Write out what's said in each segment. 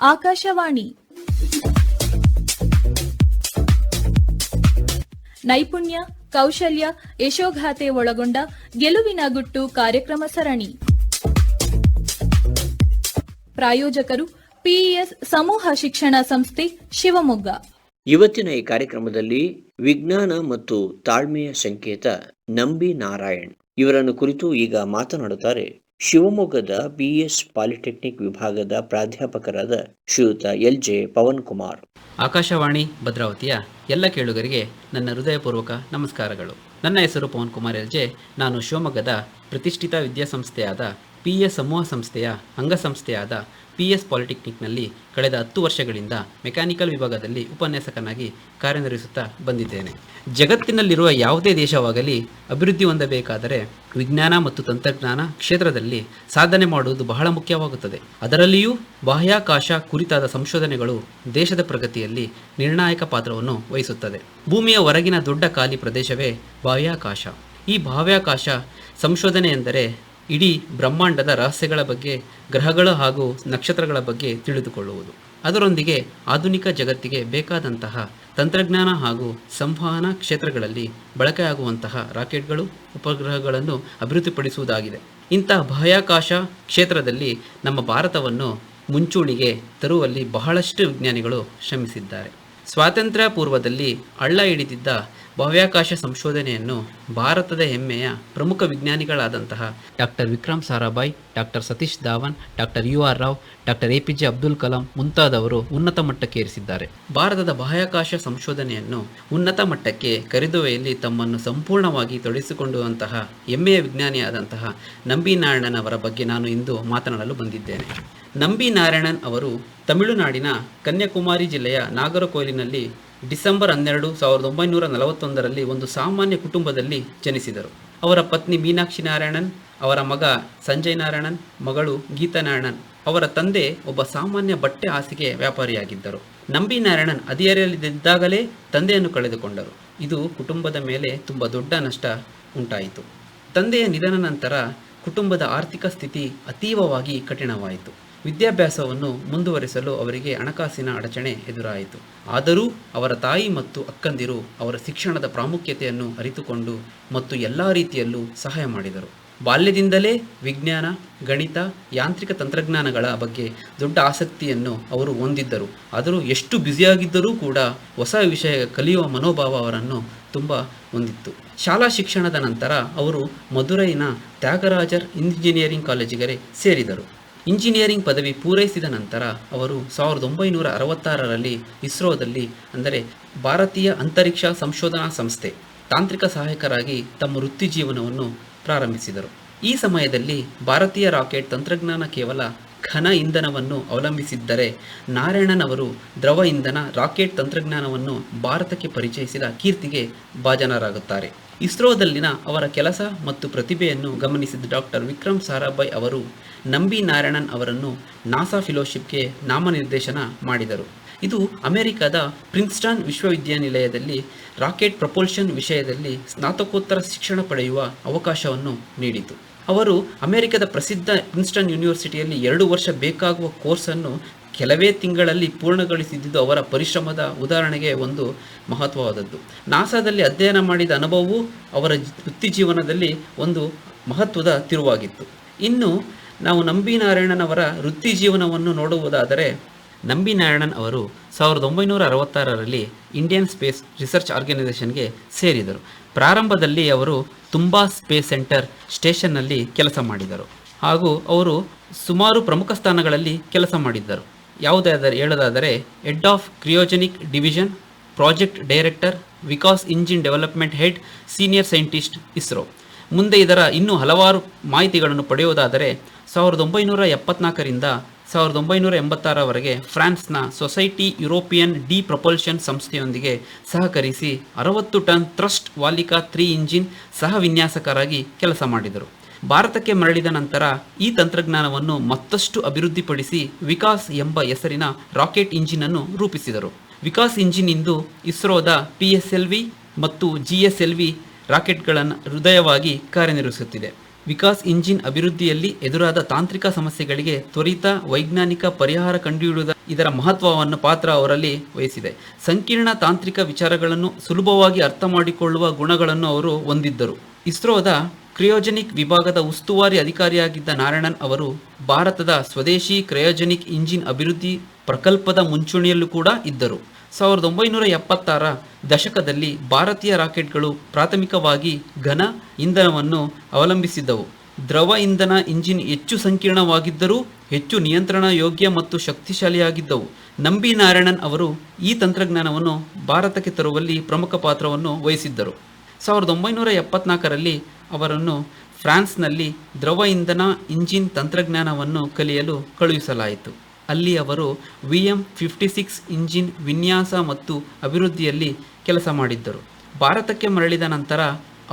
ಆಕಾಶವಾಣಿ ನೈಪುಣ್ಯ, ಕೌಶಲ್ಯ, ಯಶೋಗಾಥೆ ಒಳಗೊಂಡ ಗೆಲುವಿನ ಗುಟ್ಟು ಕಾರ್ಯಕ್ರಮ ಸರಣಿ. ಪ್ರಾಯೋಜಕರು ಪಿಇಎಸ್ ಸಮೂಹ ಶಿಕ್ಷಣ ಸಂಸ್ಥೆ, ಶಿವಮೊಗ್ಗ. ಇವತ್ತಿನ ಈ ಕಾರ್ಯಕ್ರಮದಲ್ಲಿ ವಿಜ್ಞಾನ ಮತ್ತು ತಾಳ್ಮೆಯ ಸಂಕೇತ ನಂಬಿ ನಾರಾಯಣ್ ಇವರನ್ನು ಕುರಿತು ಈಗ ಮಾತನಾಡುತ್ತಾರೆ ಶಿವಮೊಗ್ಗದ ಪಿಇಎಸ್ ಪಾಲಿಟೆಕ್ನಿಕ್ ವಿಭಾಗದ ಪ್ರಾಧ್ಯಾಪಕರಾದ ಶ್ರೀಯುತ ಎಲ್.ಜೆ. ಪವನ್ ಕುಮಾರ್. ಆಕಾಶವಾಣಿ ಭದ್ರಾವತಿಯ ಎಲ್ಲ ಕೇಳುಗರಿಗೆ ನನ್ನ ಹೃದಯಪೂರ್ವಕ ನಮಸ್ಕಾರಗಳು. ನನ್ನ ಹೆಸರು ಪವನ್ ಕುಮಾರ್ ಎಲ್.ಜೆ. ನಾನು ಶಿವಮೊಗ್ಗದ ಪ್ರತಿಷ್ಠಿತ ವಿದ್ಯಾಸಂಸ್ಥೆಯಾದ ಪಿಇಎಸ್ ಸಮೂಹ ಸಂಸ್ಥೆಯ ಅಂಗಸಂಸ್ಥೆಯಾದ ಪಿಇಎಸ್ ಪಾಲಿಟೆಕ್ನಿಕ್ನಲ್ಲಿ ಕಳೆದ 10 ವರ್ಷಗಳಿಂದ ಮೆಕ್ಯಾನಿಕಲ್ ವಿಭಾಗದಲ್ಲಿ ಉಪನ್ಯಾಸಕನಾಗಿ ಕಾರ್ಯನಿರ್ವಹಿಸುತ್ತಾ ಬಂದಿದ್ದೇನೆ. ಜಗತ್ತಿನಲ್ಲಿರುವ ಯಾವುದೇ ದೇಶವಾಗಲಿ ಅಭಿವೃದ್ಧಿ ಹೊಂದಬೇಕಾದರೆ ವಿಜ್ಞಾನ ಮತ್ತು ತಂತ್ರಜ್ಞಾನ ಕ್ಷೇತ್ರದಲ್ಲಿ ಸಾಧನೆ ಮಾಡುವುದು ಬಹಳ ಮುಖ್ಯವಾಗುತ್ತದೆ. ಅದರಲ್ಲಿಯೂ ಬಾಹ್ಯಾಕಾಶ ಕುರಿತಾದ ಸಂಶೋಧನೆಗಳು ದೇಶದ ಪ್ರಗತಿಯಲ್ಲಿ ನಿರ್ಣಾಯಕ ಪಾತ್ರವನ್ನು ವಹಿಸುತ್ತದೆ. ಭೂಮಿಯ ಹೊರಗಿನ ದೊಡ್ಡ ಖಾಲಿ ಪ್ರದೇಶವೇ ಬಾಹ್ಯಾಕಾಶ. ಈ ಬಾಹ್ಯಾಕಾಶ ಸಂಶೋಧನೆ ಎಂದರೆ ಇಡೀ ಬ್ರಹ್ಮಾಂಡದ ರಹಸ್ಯಗಳ ಬಗ್ಗೆ, ಗ್ರಹಗಳು ಹಾಗೂ ನಕ್ಷತ್ರಗಳ ಬಗ್ಗೆ ತಿಳಿದುಕೊಳ್ಳುವುದು. ಅದರೊಂದಿಗೆ ಆಧುನಿಕ ಜಗತ್ತಿಗೆ ಬೇಕಾದಂತಹ ತಂತ್ರಜ್ಞಾನ ಹಾಗೂ ಸಂವಹನ ಕ್ಷೇತ್ರಗಳಲ್ಲಿ ಬಳಕೆಯಾಗುವಂತಹ ರಾಕೆಟ್ಗಳು, ಉಪಗ್ರಹಗಳನ್ನು ಅಭಿವೃದ್ಧಿಪಡಿಸುವುದಾಗಿದೆ. ಇಂತಹ ಬಾಹ್ಯಾಕಾಶ ಕ್ಷೇತ್ರದಲ್ಲಿ ನಮ್ಮ ಭಾರತವನ್ನು ಮುಂಚೂಣಿಗೆ ತರುವಲ್ಲಿ ಬಹಳಷ್ಟು ವಿಜ್ಞಾನಿಗಳು ಶ್ರಮಿಸಿದ್ದಾರೆ. ಸ್ವಾತಂತ್ರ್ಯ ಪೂರ್ವದಲ್ಲಿ ಹಳ್ಳ ಹಿಡಿದಿದ್ದ ಬಾಹ್ಯಾಕಾಶ ಸಂಶೋಧನೆಯನ್ನು ಭಾರತದ ಹೆಮ್ಮೆಯ ಪ್ರಮುಖ ವಿಜ್ಞಾನಿಗಳಾದಂತಹ doctor Vikram Sarabhai, doctor Satish Dhawan, doctor UR Rao, doctor APJ Abdul Kalam ಮುಂತಾದವರು ಉನ್ನತ ಮಟ್ಟಕ್ಕೇರಿಸಿದ್ದಾರೆ. ಭಾರತದ ಬಾಹ್ಯಾಕಾಶ ಸಂಶೋಧನೆಯನ್ನು ಉನ್ನತ ಮಟ್ಟಕ್ಕೆ ಕರೆದೊಯ್ಯುವಲ್ಲಿ ತಮ್ಮನ್ನು ಸಂಪೂರ್ಣವಾಗಿ ತೊಡಗಿಸಿಕೊಂಡಂತಹ ಹೆಮ್ಮೆಯ ವಿಜ್ಞಾನಿಯಾದಂತಹ ನಂಬಿ ನಾರಾಯಣನ್ ಅವರ ಬಗ್ಗೆ ನಾನು ಇಂದು ಮಾತನಾಡಲು ಬಂದಿದ್ದೇನೆ. ನಂಬಿ ನಾರಾಯಣನ್ ಅವರು ತಮಿಳುನಾಡಿನ ಕನ್ಯಾಕುಮಾರಿ ಜಿಲ್ಲೆಯ ನಾಗರಕೋಯಿಲಿನಲ್ಲಿ ಡಿಸೆಂಬರ್ 12, 1941ರಲ್ಲಿ ಒಂದು ಸಾಮಾನ್ಯ ಕುಟುಂಬದಲ್ಲಿ ಜನಿಸಿದರು. ಅವರ ಪತ್ನಿ ಮೀನಾಕ್ಷಿ ನಾರಾಯಣನ್, ಅವರ ಮಗ ಸಂಜಯ್ ನಾರಾಯಣನ್, ಮಗಳು ಗೀತಾ ನಾರಾಯಣನ್. ಅವರ ತಂದೆ ಒಬ್ಬ ಸಾಮಾನ್ಯ ಬಟ್ಟೆ ಹಾಸಿಗೆ ವ್ಯಾಪಾರಿಯಾಗಿದ್ದರು. ನಂಬಿ ನಾರಾಯಣನ್ ಹದಿಹರೆಯಲ್ಲಿದ್ದಾಗಲೇ ತಂದೆಯನ್ನು ಕಳೆದುಕೊಂಡರು. ಇದು ಕುಟುಂಬದ ಮೇಲೆ ತುಂಬ ದೊಡ್ಡ ನಷ್ಟ ಉಂಟಾಯಿತು. ತಂದೆಯ ನಿಧನ ನಂತರ ಕುಟುಂಬದ ಆರ್ಥಿಕ ಸ್ಥಿತಿ ಅತೀವವಾಗಿ ಕಠಿಣವಾಯಿತು. ವಿದ್ಯಾಭ್ಯಾಸವನ್ನು ಮುಂದುವರಿಸಲು ಅವರಿಗೆ ಹಣಕಾಸಿನ ಅಡಚಣೆ ಎದುರಾಯಿತು. ಆದರೂ ಅವರ ತಾಯಿ ಮತ್ತು ಅಕ್ಕಂದಿರು ಅವರ ಶಿಕ್ಷಣದ ಪ್ರಾಮುಖ್ಯತೆಯನ್ನು ಅರಿತುಕೊಂಡು ಮತ್ತು ಎಲ್ಲ ರೀತಿಯಲ್ಲೂ ಸಹಾಯ ಮಾಡಿದರು. ಬಾಲ್ಯದಿಂದಲೇ ವಿಜ್ಞಾನ, ಗಣಿತ, ಯಾಂತ್ರಿಕ ತಂತ್ರಜ್ಞಾನಗಳ ಬಗ್ಗೆ ದೊಡ್ಡ ಆಸಕ್ತಿಯನ್ನು ಅವರು ಹೊಂದಿದ್ದರು. ಆದರೂ ಎಷ್ಟು ಬ್ಯುಸಿಯಾಗಿದ್ದರೂ ಕೂಡ ಹೊಸ ವಿಷಯ ಕಲಿಯುವ ಮನೋಭಾವ ಅವರನ್ನು ತುಂಬ ಹೊಂದಿತ್ತು. ಶಾಲಾ ಶಿಕ್ಷಣದ ನಂತರ ಅವರು ಮದುರೈನ ತ್ಯಾಗರಾಜರ್ ಇಂಜಿನಿಯರಿಂಗ್ ಕಾಲೇಜಿಗೆ ಸೇರಿದರು. ಇಂಜಿನಿಯರಿಂಗ್ ಪದವಿ ಪೂರೈಸಿದ ನಂತರ ಅವರು 1966ರಲ್ಲಿ ಇಸ್ರೋದಲ್ಲಿ, ಅಂದರೆ ಭಾರತೀಯ ಅಂತರಿಕ್ಷ ಸಂಶೋಧನಾ ಸಂಸ್ಥೆ, ತಾಂತ್ರಿಕ ಸಹಾಯಕರಾಗಿ ತಮ್ಮ ವೃತ್ತಿ ಜೀವನವನ್ನು ಪ್ರಾರಂಭಿಸಿದರು. ಈ ಸಮಯದಲ್ಲಿ ಭಾರತೀಯ ರಾಕೆಟ್ ತಂತ್ರಜ್ಞಾನ ಕೇವಲ ಘನ ಇಂಧನವನ್ನು ಅವಲಂಬಿಸಿದ್ದರೆ, ನಾರಾಯಣನ್ ಅವರು ದ್ರವ ಇಂಧನ ರಾಕೆಟ್ ತಂತ್ರಜ್ಞಾನವನ್ನು ಭಾರತಕ್ಕೆ ಪರಿಚಯಿಸಿದ ಕೀರ್ತಿಗೆ ಭಾಜನರಾಗುತ್ತಾರೆ. ಇಸ್ರೋದಲ್ಲಿನ ಅವರ ಕೆಲಸ ಮತ್ತು ಪ್ರತಿಭೆಯನ್ನು ಗಮನಿಸಿದ ಡಾಕ್ಟರ್ ವಿಕ್ರಮ್ ಸಾರಾಭಾಯ್ ಅವರು ನಂಬಿ ನಾರಾಯಣನ್ ಅವರನ್ನು ನಾಸಾ ಫೆಲೋಶಿಪ್ಗೆ ನಾಮನಿರ್ದೇಶನ ಮಾಡಿದರು. ಇದು ಅಮೆರಿಕದ ಪ್ರಿನ್ಸ್ಟನ್ ವಿಶ್ವವಿದ್ಯಾನಿಲಯದಲ್ಲಿ ರಾಕೆಟ್ ಪ್ರಪೋಲ್ಷನ್ ವಿಷಯದಲ್ಲಿ ಸ್ನಾತಕೋತ್ತರ ಶಿಕ್ಷಣ ಪಡೆಯುವ ಅವಕಾಶವನ್ನು ನೀಡಿತು. ಅವರು ಅಮೆರಿಕದ ಪ್ರಸಿದ್ಧ ಪ್ರಿನ್ಸ್ಟನ್ ಯೂನಿವರ್ಸಿಟಿಯಲ್ಲಿ 2 ವರ್ಷ ಬೇಕಾಗುವ ಕೋರ್ಸನ್ನು ಕೆಲವೇ ತಿಂಗಳಲ್ಲಿ ಪೂರ್ಣಗೊಳಿಸಿದ್ದು ಅವರ ಪರಿಶ್ರಮದ ಉದಾಹರಣೆಗೆ ಒಂದು ಮಹತ್ವವಾದದ್ದು. ನಾಸಾದಲ್ಲಿ ಅಧ್ಯಯನ ಮಾಡಿದ ಅನುಭವವು ಅವರ ವೃತ್ತಿ ಜೀವನದಲ್ಲಿ ಒಂದು ಮಹತ್ವದ ತಿರುವಾಗಿತ್ತು. ಇನ್ನು ನಾವು ನಂಬಿ ನಾರಾಯಣನ್ ಅವರ ವೃತ್ತಿ ಜೀವನವನ್ನು ನೋಡುವುದಾದರೆ, ನಂಬಿ ನಾರಾಯಣನ್ ಅವರು 1966ರಲ್ಲಿ ಇಂಡಿಯನ್ ಸ್ಪೇಸ್ ರಿಸರ್ಚ್ ಆರ್ಗನೈಸೇಷನ್ಗೆ ಸೇರಿದರು. ಪ್ರಾರಂಭದಲ್ಲಿ ಅವರು ತುಂಬಾ ಸ್ಪೇಸ್ ಸೆಂಟರ್ ಸ್ಟೇಷನ್ನಲ್ಲಿ ಕೆಲಸ ಮಾಡಿದರು ಹಾಗೂ ಅವರು ಸುಮಾರು ಪ್ರಮುಖ ಸ್ಥಾನಗಳಲ್ಲಿ ಕೆಲಸ ಮಾಡಿದ್ದರು. ಯಾವುದಾದರೆ ಹೇಳೋದಾದರೆ head of cryogenic division, project director, Vikas engine development head, senior scientist, ISRO. ಮುಂದೆ ಇದರ ಇನ್ನೂ ಹಲವಾರು ಮಾಹಿತಿಗಳನ್ನು ಪಡೆಯುವುದಾದರೆ 1974ರಿಂದ 1986ರವರೆಗೆ ಫ್ರಾನ್ಸ್ನ ಸೊಸೈಟಿ ಯುರೋಪಿಯನ್ ಡಿ ಪ್ರಪಲ್ಷನ್ ಸಂಸ್ಥೆಯೊಂದಿಗೆ ಸಹಕರಿಸಿ 60 ಟನ್ ಥ್ರಸ್ಟ್ ವಾಲಿಕಾ 3 ಇಂಜಿನ್ ಸಹ ವಿನ್ಯಾಸಕರಾಗಿ ಕೆಲಸ ಮಾಡಿದರು. ಭಾರತಕ್ಕೆ ಮರಳಿದ ನಂತರ ಈ ತಂತ್ರಜ್ಞಾನವನ್ನು ಮತ್ತಷ್ಟು ಅಭಿವೃದ್ಧಿಪಡಿಸಿ ವಿಕಾಸ್ ಎಂಬ ಹೆಸರಿನ ರಾಕೆಟ್ ಇಂಜಿನ್ ಅನ್ನು ರೂಪಿಸಿದರು. ವಿಕಾಸ್ ಇಂಜಿನ್ ಇಂದು ಇಸ್ರೋದ PSLV ಮತ್ತು GSLV ರಾಕೆಟ್ಗಳನ್ನು ಹೃದಯವಾಗಿ ಕಾರ್ಯನಿರ್ವಹಿಸುತ್ತಿದೆ. ವಿಕಾಸ್ ಇಂಜಿನ್ ಅಭಿವೃದ್ಧಿಯಲ್ಲಿ ಎದುರಾದ ತಾಂತ್ರಿಕ ಸಮಸ್ಯೆಗಳಿಗೆ ತ್ವರಿತ ವೈಜ್ಞಾನಿಕ ಪರಿಹಾರ ಕಂಡುಹಿಡಿಯುವುದ ಇದರ ಮಹತ್ವವನ್ನು ಪಾತ್ರ ಅವರಲ್ಲಿ ವಹಿಸಿದೆ. ಸಂಕೀರ್ಣ ತಾಂತ್ರಿಕ ವಿಚಾರಗಳನ್ನು ಸುಲಭವಾಗಿ ಅರ್ಥ ಮಾಡಿಕೊಳ್ಳುವ ಗುಣಗಳನ್ನು ಅವರು ಹೊಂದಿದ್ದರು. ಇಸ್ರೋದ ಕ್ರಯೋಜೆನಿಕ್ ವಿಭಾಗದ ಉಸ್ತುವಾರಿ ಅಧಿಕಾರಿಯಾಗಿದ್ದ ನಾರಾಯಣನ್ ಅವರು ಭಾರತದ ಸ್ವದೇಶಿ ಕ್ರಯೋಜೆನಿಕ್ ಇಂಜಿನ್ ಅಭಿವೃದ್ಧಿ ಪ್ರಕಲ್ಪದ ಮುಂಚೂಣಿಯಲ್ಲೂ ಕೂಡ ಇದ್ದರು. 1970ರ ದಶಕದಲ್ಲಿ ಭಾರತೀಯ ರಾಕೆಟ್ಗಳು ಪ್ರಾಥಮಿಕವಾಗಿ ಘನ ಇಂಧನವನ್ನು ಅವಲಂಬಿಸಿದ್ದವು. ದ್ರವ ಇಂಧನ ಇಂಜಿನ್ ಹೆಚ್ಚು ಸಂಕೀರ್ಣವಾಗಿದ್ದರೂ ಹೆಚ್ಚು ನಿಯಂತ್ರಣ ಯೋಗ್ಯ ಮತ್ತು ಶಕ್ತಿಶಾಲಿಯಾಗಿದ್ದವು. ನಂಬಿ ನಾರಾಯಣನ್ ಅವರು ಈ ತಂತ್ರಜ್ಞಾನವನ್ನು ಭಾರತಕ್ಕೆ ತರುವಲ್ಲಿ ಪ್ರಮುಖ ಪಾತ್ರವನ್ನು ವಹಿಸಿದ್ದರು. 1974ರಲ್ಲಿ ಅವರನ್ನು ಫ್ರಾನ್ಸ್ನಲ್ಲಿ ದ್ರವ ಇಂಧನ ಇಂಜಿನ್ ತಂತ್ರಜ್ಞಾನವನ್ನು ಕಲಿಯಲು ಕಳುಹಿಸಲಾಯಿತು. ಅಲ್ಲಿ ಅವರು VM56 ಇಂಜಿನ್ ವಿನ್ಯಾಸ ಮತ್ತು ಅಭಿವೃದ್ಧಿಯಲ್ಲಿ ಕೆಲಸ ಮಾಡಿದ್ದರು. ಭಾರತಕ್ಕೆ ಮರಳಿದ ನಂತರ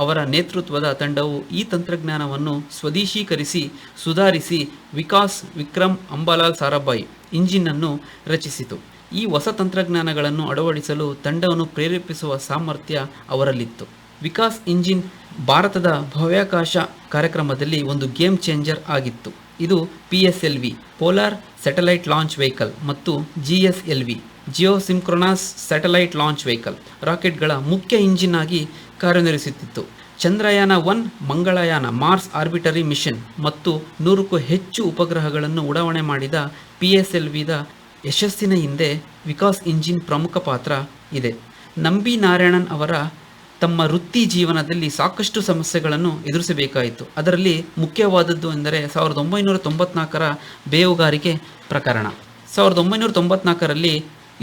ಅವರ ನೇತೃತ್ವದ ತಂಡವು ಈ ತಂತ್ರಜ್ಞಾನವನ್ನು ಸ್ವದೇಶೀಕರಿಸಿ ಸುಧಾರಿಸಿ ವಿಕಾಸ್ ವಿಕ್ರಮ್ ಅಂಬಾಲಾಲ್ ಸಾರಾಭಾಯಿ ಇಂಜಿನನ್ನು ರಚಿಸಿತು. ಈ ಹೊಸ ತಂತ್ರಜ್ಞಾನಗಳನ್ನು ಅಳವಡಿಸಲು ತಂಡವನ್ನು ಪ್ರೇರೇಪಿಸುವ ಸಾಮರ್ಥ್ಯ ಅವರಲ್ಲಿತ್ತು. ವಿಕಾಸ್ ಇಂಜಿನ್ ಭಾರತದ ಬಾಹ್ಯಾಕಾಶ ಕಾರ್ಯಕ್ರಮದಲ್ಲಿ ಒಂದು ಗೇಮ್ ಚೇಂಜರ್ ಆಗಿತ್ತು. ಇದು PSLV polar satellite launch vehicle ಮತ್ತು GSLV geosynchronous satellite launch vehicle ರಾಕೆಟ್ಗಳ ಮುಖ್ಯ ಇಂಜಿನ್ ಆಗಿ ಕಾರ್ಯನಿರ್ವಹಿಸುತ್ತಿತ್ತು. Chandrayaan 1 Mangalyaan Mars orbiter mission ಮತ್ತು 100ಕ್ಕೂ ಹೆಚ್ಚು ಉಪಗ್ರಹಗಳನ್ನು ಉಡಾವಣೆ ಮಾಡಿದ PSLVದ ಯಶಸ್ಸಿನ ಹಿಂದೆ ವಿಕಾಸ್ ಇಂಜಿನ್ ಪ್ರಮುಖ ಪಾತ್ರ ಇದೆ. ನಂಬಿ ನಾರಾಯಣನ್ ಅವರ ತಮ್ಮ ವೃತ್ತಿ ಜೀವನದಲ್ಲಿ ಸಾಕಷ್ಟು ಸಮಸ್ಯೆಗಳನ್ನು ಎದುರಿಸಬೇಕಾಯಿತು. ಅದರಲ್ಲಿ ಮುಖ್ಯವಾದದ್ದು ಎಂದರೆ 1994ರ ಬೇಹುಗಾರಿಕೆ ಪ್ರಕರಣ. 1994ರಲ್ಲಿ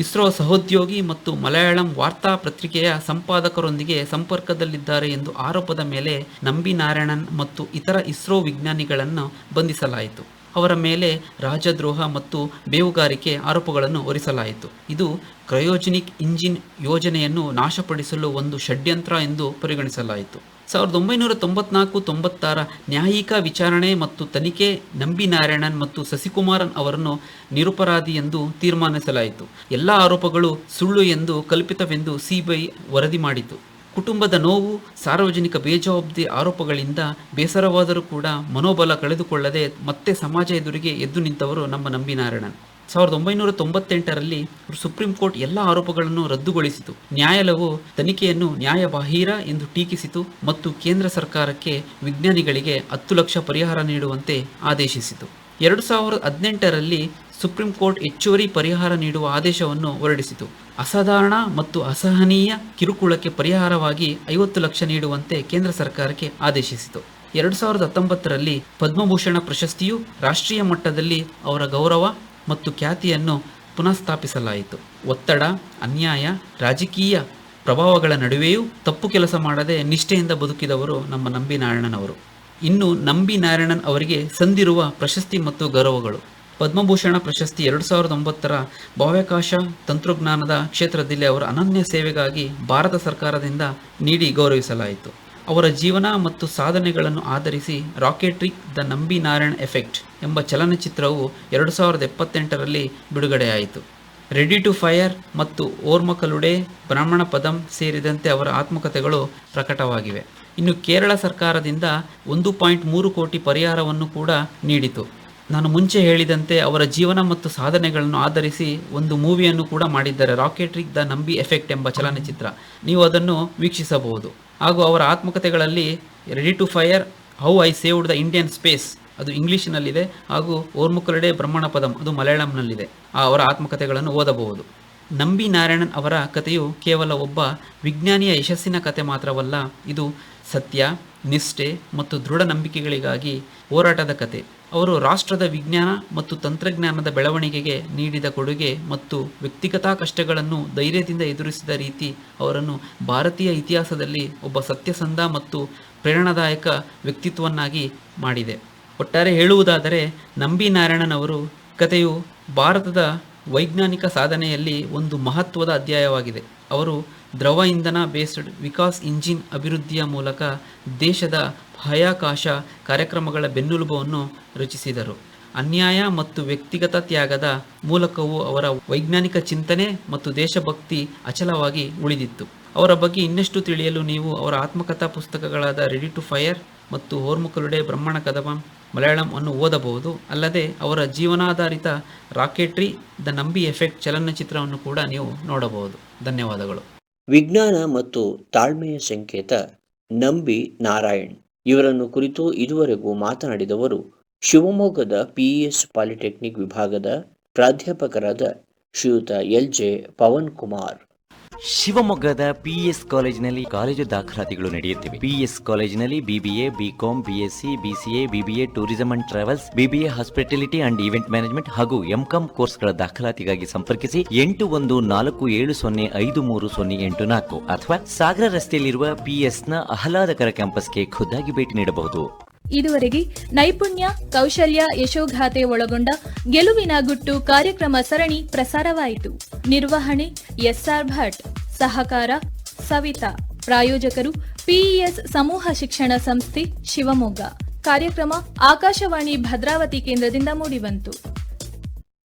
ಇಸ್ರೋ ಸಹೋದ್ಯೋಗಿ ಮತ್ತು ಮಲಯಾಳಂ ವಾರ್ತಾ ಪತ್ರಿಕೆಯ ಸಂಪಾದಕರೊಂದಿಗೆ ಸಂಪರ್ಕದಲ್ಲಿದ್ದಾರೆ ಎಂದು ಆರೋಪದ ಮೇಲೆ ನಂಬಿ ನಾರಾಯಣನ್ ಮತ್ತು ಇತರ ಇಸ್ರೋ ವಿಜ್ಞಾನಿಗಳನ್ನು ಬಂಧಿಸಲಾಯಿತು. ಅವರ ಮೇಲೆ ರಾಜದ್ರೋಹ ಮತ್ತು ಬೇಹುಗಾರಿಕೆ ಆರೋಪಗಳನ್ನು ಹೊರಿಸಲಾಯಿತು. ಇದು ಕ್ರಯೋಜೆನಿಕ್ ಇಂಜಿನ್ ಯೋಜನೆಯನ್ನು ನಾಶಪಡಿಸಲು ಒಂದು ಷಡ್ಯಂತ್ರ ಎಂದು ಪರಿಗಣಿಸಲಾಯಿತು. 1994-96 ನ್ಯಾಯಿಕ ವಿಚಾರಣೆ ಮತ್ತು ತನಿಖೆ ನಂಬಿ ನಾರಾಯಣನ್ ಮತ್ತು ಶಶಿಕುಮಾರನ್ ಅವರನ್ನು ನಿರಪರಾಧಿ ಎಂದು ತೀರ್ಮಾನಿಸಲಾಯಿತು. ಎಲ್ಲ ಆರೋಪಗಳು ಸುಳ್ಳು ಎಂದು ಕಲ್ಪಿತವೆಂದು CBI ವರದಿ ಮಾಡಿತು. ಕುಟುಂಬದ ನೋವು, ಸಾರ್ವಜನಿಕ ಬೇಜವಾಬ್ದಾರಿ ಆರೋಪಗಳಿಂದ ಬೇಸರವಾದರೂ ಕೂಡ ಮನೋಬಲ ಕಳೆದುಕೊಳ್ಳದೆ ಮತ್ತೆ ಸಮಾಜ ಎದುರಿಗೆ ಎದ್ದು ನಿಂತವರು ನಮ್ಮ ನಂಬಿ ನಾರಾಯಣನ್. 1998ರಲ್ಲಿ ಸುಪ್ರೀಂ ಕೋರ್ಟ್ ಎಲ್ಲ ಆರೋಪಗಳನ್ನು ರದ್ದುಗೊಳಿಸಿತು. ನ್ಯಾಯಾಲಯವು ತನಿಖೆಯನ್ನು ನ್ಯಾಯಬಾಹಿರ ಎಂದು ಟೀಕಿಸಿತು ಮತ್ತು ಕೇಂದ್ರ ಸರ್ಕಾರಕ್ಕೆ ವಿಜ್ಞಾನಿಗಳಿಗೆ 10 ಲಕ್ಷ ಪರಿಹಾರ ನೀಡುವಂತೆ ಆದೇಶಿಸಿತು. 2018ರಲ್ಲಿ ಸುಪ್ರೀಂ ಕೋರ್ಟ್ ಹೆಚ್ಚುವರಿ ಪರಿಹಾರ ನೀಡುವ ಆದೇಶವನ್ನು ಹೊರಡಿಸಿತು. ಅಸಾಧಾರಣ ಮತ್ತು ಅಸಹನೀಯ ಕಿರುಕುಳಕ್ಕೆ ಪರಿಹಾರವಾಗಿ 50 ಲಕ್ಷ ನೀಡುವಂತೆ ಕೇಂದ್ರ ಸರ್ಕಾರಕ್ಕೆ ಆದೇಶಿಸಿತು. 2019ರಲ್ಲಿ ಪದ್ಮಭೂಷಣ ಪ್ರಶಸ್ತಿಯು ರಾಷ್ಟ್ರೀಯ ಮಟ್ಟದಲ್ಲಿ ಅವರ ಗೌರವ ಮತ್ತು ಖ್ಯಾತಿಯನ್ನು ಪುನಃಸ್ಥಾಪಿಸಲಾಯಿತು. ಒತ್ತಡ, ಅನ್ಯಾಯ, ರಾಜಕೀಯ ಪ್ರಭಾವಗಳ ನಡುವೆಯೂ ತಪ್ಪು ಕೆಲಸ ಮಾಡದೆ ನಿಷ್ಠೆಯಿಂದ ಬದುಕಿದವರು ನಮ್ಮ ನಂಬಿ ನಾರಾಯಣನ್ ಅವರು. ಇನ್ನು ನಂಬಿ ನಾರಾಯಣನ್ ಅವರಿಗೆ ಸಂದಿರುವ ಪ್ರಶಸ್ತಿ ಮತ್ತು ಗೌರವಗಳು. ಪದ್ಮಭೂಷಣ ಪ್ರಶಸ್ತಿ 2009ರ ಬಾಹ್ಯಾಕಾಶ ತಂತ್ರಜ್ಞಾನದ ಕ್ಷೇತ್ರದಲ್ಲಿ ಅವರ ಅನನ್ಯ ಸೇವೆಗಾಗಿ ಭಾರತ ಸರ್ಕಾರದಿಂದ ನೀಡಿ ಗೌರವಿಸಲಾಯಿತು. ಅವರ ಜೀವನ ಮತ್ತು ಸಾಧನೆಗಳನ್ನು ಆಧರಿಸಿ ರಾಕೆಟ್ರಿ ದ ನಂಬಿ ನಾರಾಯಣ್ ಎಫೆಕ್ಟ್ ಎಂಬ ಚಲನಚಿತ್ರವು 2078ರಲ್ಲಿ ಬಿಡುಗಡೆಯಾಯಿತು. ರೆಡಿ ಟು ಫೈರ್ ಮತ್ತು ಓರ್ಮಕಲುಡೆ ಬ್ರಾಹ್ಮಣ ಪದಂ ಸೇರಿದಂತೆ ಅವರ ಆತ್ಮಕಥೆಗಳು ಪ್ರಕಟವಾಗಿವೆ. ಇನ್ನು ಕೇರಳ ಸರ್ಕಾರದಿಂದ 1.3 ಕೋಟಿ ಪರಿಹಾರವನ್ನು ಕೂಡ ನೀಡಿತು. ನಾನು ಮುಂಚೆ ಹೇಳಿದಂತೆ ಅವರ ಜೀವನ ಮತ್ತು ಸಾಧನೆಗಳನ್ನು ಆಧರಿಸಿ ಒಂದು ಮೂವಿಯನ್ನು ಕೂಡ ಮಾಡಿದ್ದಾರೆ, ರಾಕೆಟ್ರಿ ದ ನಂಬಿ ಎಫೆಕ್ಟ್ ಎಂಬ ಚಲನಚಿತ್ರ. ನೀವು ಅದನ್ನು ವೀಕ್ಷಿಸಬಹುದು. ಹಾಗೂ ಅವರ ಆತ್ಮಕಥೆಗಳಲ್ಲಿ ready to fire, how I saved the Indian space ಅದು ಇಂಗ್ಲೀಷ್ನಲ್ಲಿದೆ, ಹಾಗೂ ಓರ್ಮುಕಲಡೆ ಬ್ರಹ್ಮಣ ಪದಂ ಅದು ಮಲಯಾಳಂನಲ್ಲಿದೆ. ಅವರ ಆತ್ಮಕಥೆಗಳನ್ನು ಓದಬಹುದು. ನಂಬಿ ನಾರಾಯಣನ್ ಅವರ ಕಥೆಯು ಕೇವಲ ಒಬ್ಬ ವಿಜ್ಞಾನಿಯ ಯಶಸ್ಸಿನ ಕಥೆ ಮಾತ್ರವಲ್ಲ, ಇದು ಸತ್ಯ, ನಿಷ್ಠೆ ಮತ್ತು ದೃಢ ನಂಬಿಕೆಗಳಿಗಾಗಿ ಹೋರಾಟದ ಕತೆ. ಅವರು ರಾಷ್ಟ್ರದ ವಿಜ್ಞಾನ ಮತ್ತು ತಂತ್ರಜ್ಞಾನದ ಬೆಳವಣಿಗೆಗೆ ನೀಡಿದ ಕೊಡುಗೆ ಮತ್ತು ವ್ಯಕ್ತಿಗತ ಕಷ್ಟಗಳನ್ನು ಧೈರ್ಯದಿಂದ ಎದುರಿಸಿದ ರೀತಿ ಅವರನ್ನು ಭಾರತೀಯ ಇತಿಹಾಸದಲ್ಲಿ ಒಬ್ಬ ಸತ್ಯಸಂಧ ಮತ್ತು ಪ್ರೇರಣಾದಾಯಕ ವ್ಯಕ್ತಿತ್ವವನ್ನಾಗಿ ಮಾಡಿದೆ. ಒಟ್ಟಾರೆ ಹೇಳುವುದಾದರೆ ನಂಬಿ ನಾರಾಯಣನ್ ಅವರು ಕಥೆಯು ಭಾರತದ ವೈಜ್ಞಾನಿಕ ಸಾಧನೆಯಲ್ಲಿ ಒಂದು ಮಹತ್ವದ ಅಧ್ಯಾಯವಾಗಿದೆ. ಅವರು ದ್ರವ ಇಂಧನ ಬೇಸ್ಡ್ ವಿಕಾಸ್ ಇಂಜಿನ್ ಅಭಿವೃದ್ಧಿಯ ಮೂಲಕ ದೇಶದ ಬಾಹ್ಯಾಕಾಶ ಕಾರ್ಯಕ್ರಮಗಳ ಬೆನ್ನೆಲುಬನ್ನು ರಚಿಸಿದರು. ಅನ್ಯಾಯ ಮತ್ತು ವ್ಯಕ್ತಿಗತ ತ್ಯಾಗದ ಮೂಲಕವೂ ಅವರ ವೈಜ್ಞಾನಿಕ ಚಿಂತನೆ ಮತ್ತು ದೇಶಭಕ್ತಿ ಅಚಲವಾಗಿ ಉಳಿದಿತ್ತು. ಅವರ ಬಗ್ಗೆ ಇನ್ನಷ್ಟು ತಿಳಿಯಲು ನೀವು ಅವರ ಆತ್ಮಕಥಾ ಪುಸ್ತಕಗಳಾದ ರೆಡಿ ಟು ಫೈರ್ ಮತ್ತು ಓರ್ಮುಕಲುಡೆ ಬ್ರಹ್ಮಣ ಕದವಂ ಮಲಯಾಳಂ ಅನ್ನು ಓದಬಹುದು. ಅಲ್ಲದೆ ಅವರ ಜೀವನಾಧಾರಿತ ರಾಕೆಟ್ರಿ ದ ನಂಬಿ ಎಫೆಕ್ಟ್ ಚಲನಚಿತ್ರವನ್ನು ಕೂಡ ನೀವು ನೋಡಬಹುದು. ಧನ್ಯವಾದಗಳು. ವಿಜ್ಞಾನ ಮತ್ತು ತಾಳ್ಮೆಯ ಸಂಕೇತ ನಂಬಿ ನಾರಾಯಣ್ ಇವರನ್ನು ಕುರಿತು ಇದುವರೆಗೂ ಮಾತನಾಡಿದವರು ಶಿವಮೊಗ್ಗದ ಪಿಇಎಸ್ ಪಾಲಿಟೆಕ್ನಿಕ್ ವಿಭಾಗದ ಪ್ರಾಧ್ಯಾಪಕರಾದ ಶ್ರೀಯುತ ಎಲ್.ಜೆ. ಪವನ್ ಕುಮಾರ್. ಶಿವಮೊಗ್ಗದ ಪಿಇಎಸ್ ಕಾಲೇಜಿನಲ್ಲಿ ಕಾಲೇಜು ದಾಖಲಾತಿಗಳು ನಡೆಯುತ್ತಿವೆ. ಪಿಇಎಸ್ ಕಾಲೇಜಿನಲ್ಲಿ BBA, BCom, BSc, BCA, BBA tourism and travels, BBA hospitality and event management ಹಾಗೂ ಎಂಕಾಂ ಕೋರ್ಸ್ಗಳ ದಾಖಲಾತಿಗಾಗಿ ಸಂಪರ್ಕಿಸಿ 8140503084 ಅಥವಾ ಸಾಗರ ರಸ್ತೆಯಲ್ಲಿರುವ ಪಿಇಎಸ್ನ ಆಹ್ಲಾದಕರ ಕ್ಯಾಂಪಸ್ಗೆ ಖುದ್ದಾಗಿ ಭೇಟಿ ನೀಡಬಹುದು. ಇದುವರೆಗೆ ನೈಪುಣ್ಯ, ಕೌಶಲ್ಯ, ಯಶೋಗಾಥೆ ಒಳಗೊಂಡ ಗೆಲುವಿನ ಗುಟ್ಟು ಕಾರ್ಯಕ್ರಮ ಸರಣಿ ಪ್ರಸಾರವಾಯಿತು. ನಿರ್ವಹಣೆ ಎಸ್ಆರ್ ಭಟ್, ಸಹಕಾರ ಸವಿತಾ. ಪ್ರಾಯೋಜಕರು ಪಿಇಎಸ್ ಸಮೂಹ ಶಿಕ್ಷಣ ಸಂಸ್ಥೆ ಶಿವಮೊಗ್ಗ. ಕಾರ್ಯಕ್ರಮ ಆಕಾಶವಾಣಿ ಭದ್ರಾವತಿ ಕೇಂದ್ರದಿಂದ ಮೂಡಿಬಂತು.